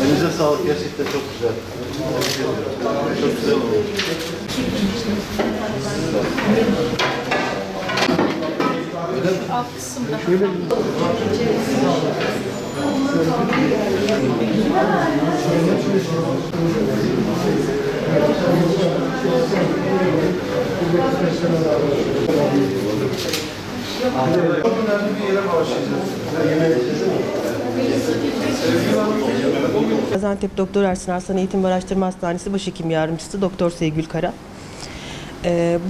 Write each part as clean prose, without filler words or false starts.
Elinize sağlık, gerçekten çok güzel. Çok güzel oldu. Alt kısımda. Çok önemli bir yere başlayacağız. Gaziantep Doktor Ersin Arslan Eğitim ve Araştırma Hastanesi Başhekim Yardımcısı Doktor Sevgül Kara.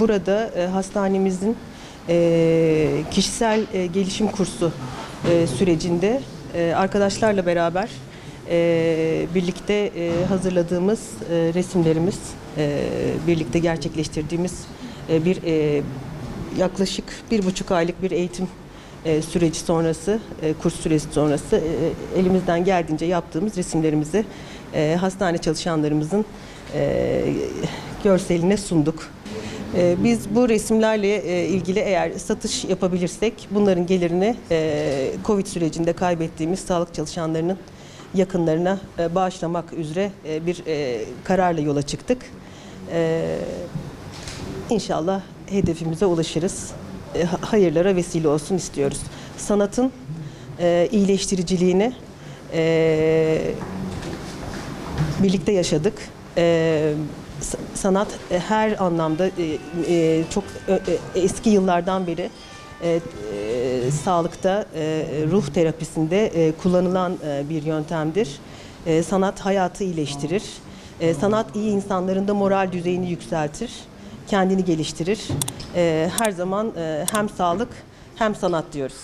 Burada hastanemizin kişisel gelişim kursu sürecinde arkadaşlarla beraber birlikte hazırladığımız resimlerimiz, birlikte gerçekleştirdiğimiz bir yaklaşık 1,5 aylık bir eğitim süreci sonrası, kurs süresi sonrası elimizden geldiğince yaptığımız resimlerimizi hastane çalışanlarımızın görseline sunduk. Biz bu resimlerle ilgili eğer satış yapabilirsek bunların gelirini Covid sürecinde kaybettiğimiz sağlık çalışanlarının yakınlarına bağışlamak üzere bir kararla yola çıktık. İnşallah hedefimize ulaşırız. Hayırlara vesile olsun istiyoruz. Sanatın iyileştiriciliğini birlikte yaşadık. Sanat her anlamda çok eski yıllardan beri sağlıkta, ruh terapisinde kullanılan bir yöntemdir. Sanat hayatı iyileştirir. Sanat iyi insanların da moral düzeyini yükseltir, kendini geliştirir. Her zaman hem sağlık hem sanat diyoruz.